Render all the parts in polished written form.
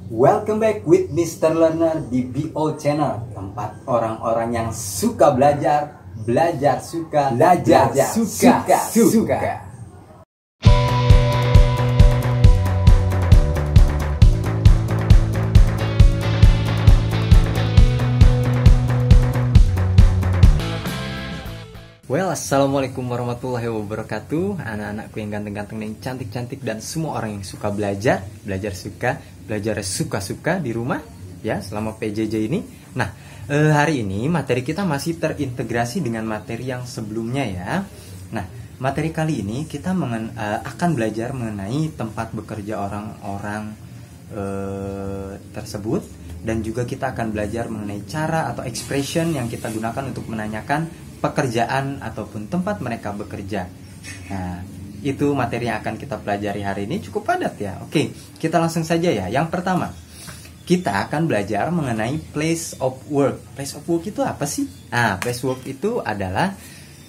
Welcome back with Mr. Learner di BO Channel, tempat orang-orang yang suka belajar, suka. Well, assalamualaikum warahmatullahi wabarakatuh. Anak-anakku yang ganteng-ganteng, yang cantik-cantik, dan semua orang yang suka belajar suka di rumah ya selama PJJ ini. Nah, hari ini materi kita masih terintegrasi dengan materi yang sebelumnya ya. Nah, materi kali ini kita akan belajar mengenai tempat bekerja orang-orang tersebut, dan juga kita akan belajar mengenai cara atau expression yang kita gunakan untuk menanyakan pekerjaan ataupun tempat mereka bekerja. Nah, itu materi yang akan kita pelajari hari ini, cukup padat ya. Oke, kita langsung saja ya. Yang pertama, kita akan belajar mengenai place of work. Place of work itu apa sih? Nah, place of work itu adalah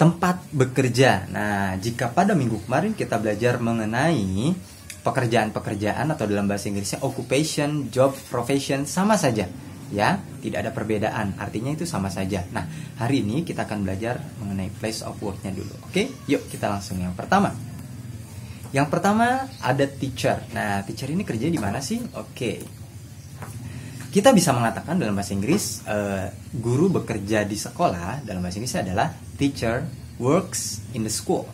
tempat bekerja. Nah, jika pada minggu kemarin kita belajar mengenai pekerjaan-pekerjaan atau dalam bahasa Inggrisnya occupation, job, profession, sama saja. Ya, tidak ada perbedaan, artinya itu sama saja. Nah, hari ini kita akan belajar mengenai place of work-nya dulu. Oke, yuk kita langsung yang pertama. Yang pertama ada teacher. Nah, teacher ini kerja di mana sih? Oke. Kita bisa mengatakan dalam bahasa Inggris, guru bekerja di sekolah, dalam bahasa Inggris adalah teacher works in the school.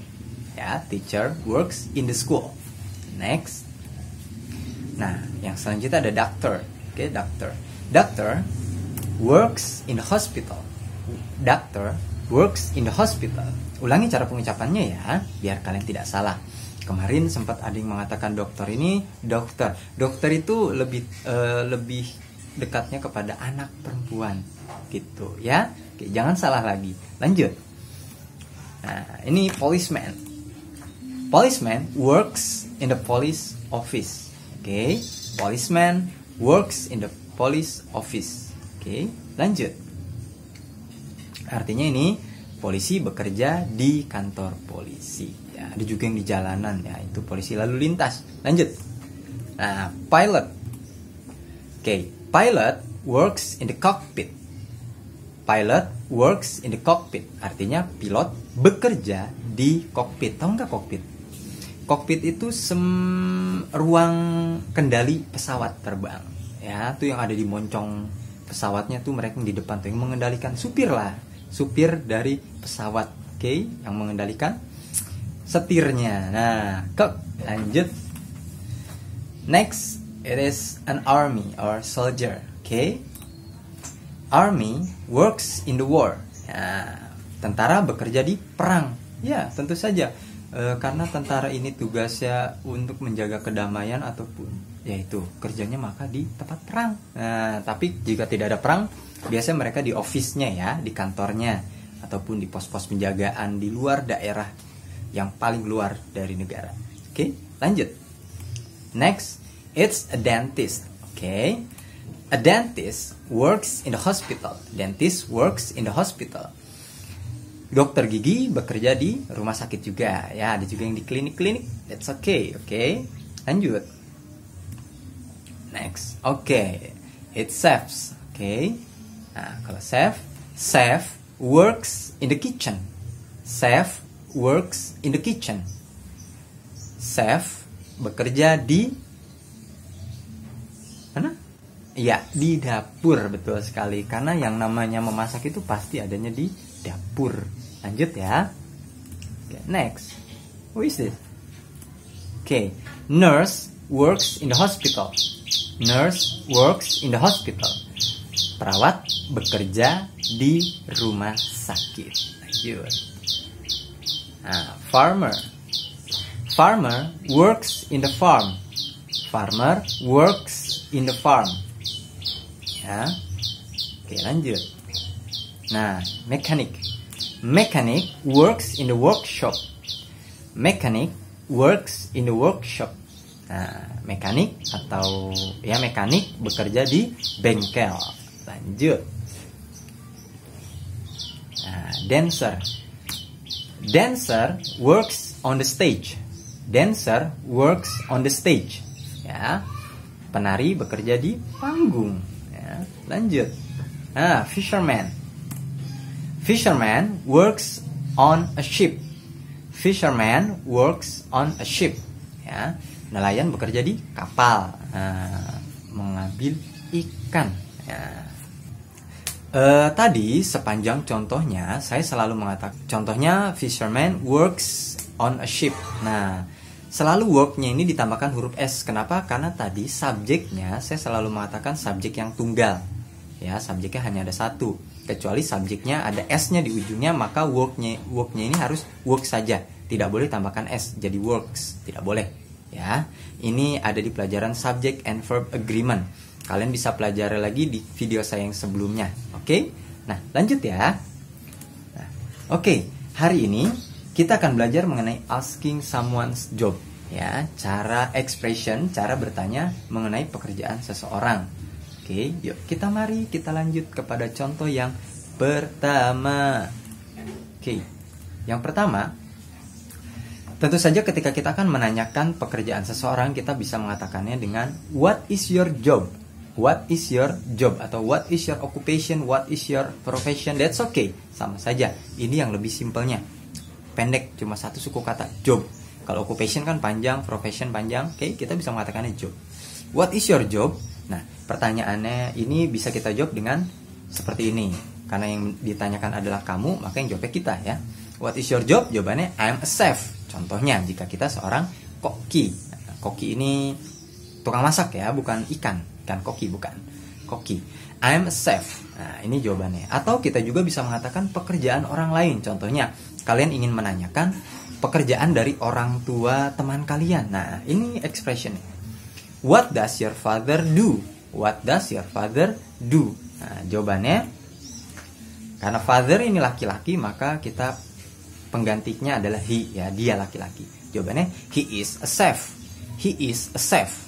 Ya, teacher works in the school. Next. Nah, yang selanjutnya ada doctor. Oke, doctor. Doctor works in the hospital. Doctor works in the hospital. Ulangi cara pengucapannya ya, biar kalian tidak salah. Kemarin sempat ada yang mengatakan dokter ini dokter. Dokter itu lebih dekatnya kepada anak perempuan gitu ya. Oke, jangan salah lagi. Lanjut. Nah, ini policeman. Policeman works in the police office. Oke, policeman works in the police office. Oke, lanjut. Artinya ini polisi bekerja di kantor polisi. Ya, ada juga yang di jalanan ya, itu polisi lalu lintas. Lanjut. Nah, pilot. Oke, pilot works in the cockpit. Pilot works in the cockpit. Artinya pilot bekerja di kokpit. Tahu nggak kokpit? Kokpit itu ruang kendali pesawat terbang. Ya, tuh yang ada di moncong pesawatnya tuh mereka yang di depan tuh yang mengendalikan, supir lah, supir dari pesawat. Oke, yang mengendalikan setirnya. Nah, lanjut. Next, it is an army or soldier. Oke, army works in the war. Ya, tentara bekerja di perang. Ya, tentu saja. Karena tentara ini tugasnya untuk menjaga kedamaian ataupun yaitu kerjanya maka di tempat perang. Nah, tapi jika tidak ada perang, biasanya mereka di office-nya ya, di kantornya ataupun di pos-pos penjagaan di luar daerah yang paling luar dari negara. Oke, lanjut. Next, it's a dentist. Oke. A dentist works in the hospital. Dentist works in the hospital. Dokter gigi bekerja di rumah sakit juga. Ya, ada juga yang di klinik-klinik. That's okay, oke. Lanjut. Next. Oke. It's chefs. Oke. Nah, kalau chef works in the kitchen. Chef works in the kitchen. Chef bekerja di mana? Iya, di dapur, betul sekali. Karena yang namanya memasak itu pasti adanya di dapur. Lanjut ya. Okay, next. Who is this? Okay, nurse works in the hospital. Nurse works in the hospital. Perawat bekerja di rumah sakit. Lanjut. Nah, farmer. Farmer works in the farm. Farmer works in the farm. Ya. Oke, lanjut. Nah, mechanic. Mechanic works in the workshop. Mechanic works in the workshop. Nah, mekanik atau ya mekanik bekerja di bengkel. Lanjut. Nah, dancer. Dancer works on the stage. Dancer works on the stage. Ya. penari bekerja di panggung. Ya, lanjut. Fisherman. Fisherman works on a ship. Fisherman works on a ship. Ya, nelayan bekerja di kapal, mengambil ikan. Ya. Tadi sepanjang contohnya saya selalu mengatakan, contohnya fisherman works on a ship. Nah, selalu worknya ini ditambahkan huruf S. Kenapa? Karena tadi subjeknya saya selalu mengatakan subjek yang tunggal. Ya, subjeknya hanya ada satu. Kecuali subjeknya ada S-nya di ujungnya, maka worknya ini harus work saja. Tidak boleh tambahkan S, jadi works. Tidak boleh. Ya, ini ada di pelajaran subject and verb agreement. Kalian bisa pelajari lagi di video saya yang sebelumnya. Oke? Nah, lanjut ya. Nah, oke. Hari ini kita akan belajar mengenai asking someone's job. Ya, cara expression, cara bertanya mengenai pekerjaan seseorang. Oke, yuk mari kita lanjut kepada contoh yang pertama. Oke, yang pertama, tentu saja ketika kita akan menanyakan pekerjaan seseorang, kita bisa mengatakannya dengan what is your job? What is your job? Atau what is your occupation? What is your profession? That's okay. Sama saja. Ini yang lebih simpelnya. Pendek, cuma satu suku kata, job. Kalau occupation kan panjang, profession panjang. Oke, kita bisa mengatakannya job. What is your job? Nah, pertanyaannya ini bisa kita jawab dengan seperti ini. Karena yang ditanyakan adalah kamu, maka yang jawabnya kita ya. What is your job? Jawabannya I'm a chef. Contohnya jika kita seorang koki. Nah, koki ini tukang masak ya, bukan ikan koki, bukan koki. I'm a chef. Nah, ini jawabannya. Atau kita juga bisa mengatakan pekerjaan orang lain. Contohnya, kalian ingin menanyakan pekerjaan dari orang tua teman kalian. Nah, ini expressionnya. What does your father do? What does your father do? Nah, jawabannya, karena father ini laki-laki, maka kita penggantinya adalah he, ya, dia laki-laki. Jawabannya, he is a chef. He is a chef.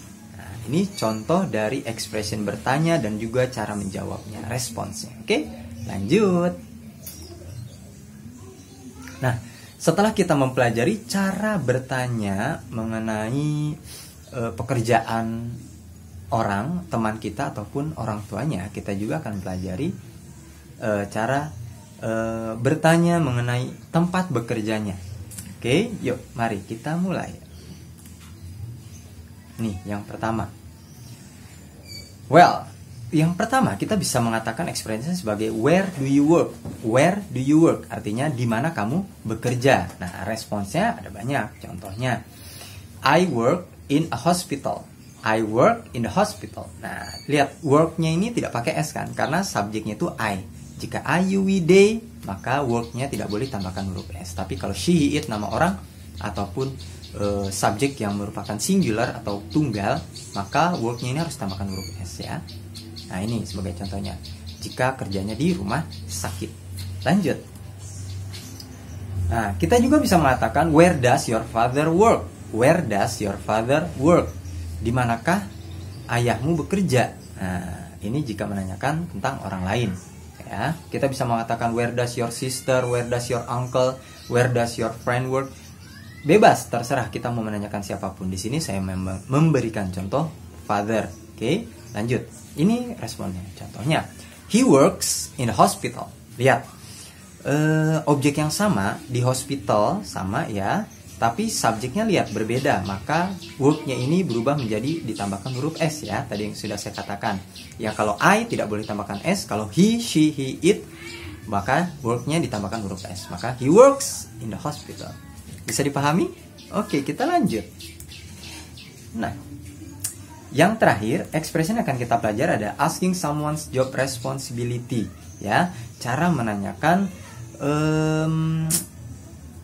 Ini contoh dari expression bertanya dan juga cara menjawabnya, responsnya. Oke, lanjut. Nah, setelah kita mempelajari cara bertanya mengenai pekerjaan orang, teman kita ataupun orang tuanya, kita juga akan pelajari cara bertanya mengenai tempat bekerjanya. Oke, yuk mari kita mulai. Nih, yang pertama. Well, yang pertama kita bisa mengatakan ekspresinya sebagai where do you work? Where do you work? Artinya di mana kamu bekerja. Nah, responsnya ada banyak. Contohnya, I work in a hospital. I work in the hospital. Nah, lihat worknya ini tidak pakai S kan? Karena subjeknya itu I. Jika I, you, we, they, maka worknya tidak boleh tambahkan huruf S. Tapi kalau she, he, it, nama orang ataupun subjek yang merupakan singular atau tunggal, maka worknya ini harus tambahkan huruf S ya. Nah, ini sebagai contohnya. Jika kerjanya di rumah sakit. Lanjut. Nah, kita juga bisa mengatakan where does your father work? Where does your father work? Di manakah ayahmu bekerja? Nah, ini jika menanyakan tentang orang lain. Ya, kita bisa mengatakan where does your sister, where does your uncle, where does your friend work? Bebas, terserah kita mau menanyakan siapapun. Di sini saya memberikan contoh father. Oke, lanjut. Ini responnya. Contohnya, he works in a hospital. Lihat, objek yang sama di hospital sama ya, tapi subjeknya lihat berbeda. Maka worknya ini berubah menjadi ditambahkan huruf S ya. Tadi yang sudah saya katakan. Ya, kalau I tidak boleh tambahkan S. Kalau he, she, he, it, maka worknya ditambahkan huruf S. Maka he works in the hospital. Bisa dipahami? Oke, kita lanjut. Nah, yang terakhir, expression yang akan kita pelajari ada asking someone's job responsibility. Ya, cara menanyakan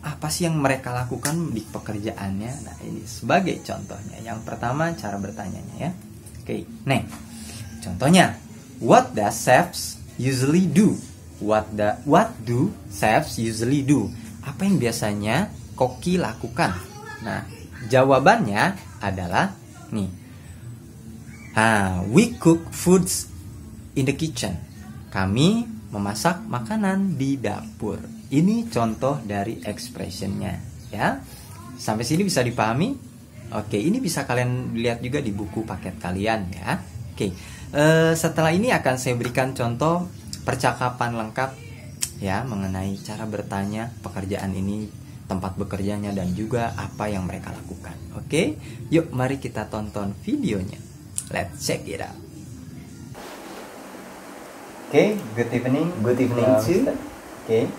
apa sih yang mereka lakukan di pekerjaannya. Nah, ini sebagai contohnya. Yang pertama, cara bertanyanya ya. Oke, nah, contohnya, what does chefs usually do? What do chefs usually do? Apa yang biasanya koki lakukan? Nah, jawabannya adalah nih. We cook foods in the kitchen. Kami memasak makanan di dapur. Ini contoh dari expressionnya, ya. Sampai sini bisa dipahami? Oke, ini bisa kalian lihat juga di buku paket kalian ya. Oke, setelah ini akan saya berikan contoh percakapan lengkap ya mengenai cara bertanya, pekerjaan ini, tempat bekerjanya, dan juga apa yang mereka lakukan. Oke, yuk mari kita tonton videonya. Let's check it out. Okay, good evening. Good evening too. Okay,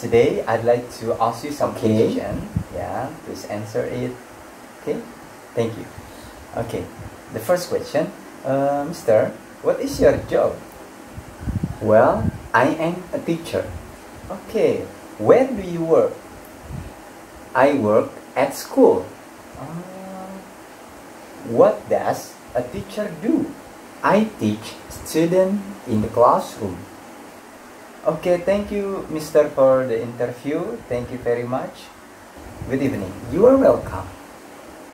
today I'd like to ask you some question. Yeah, please answer it. Okay, thank you. Okay, the first question, Mister, what is your job? Well, I am a teacher. Okay, where do you work? I work at school. What does a teacher do? I teach students in the classroom. Okay, thank you, Mister, for the interview. Thank you very much. Good evening. You are welcome.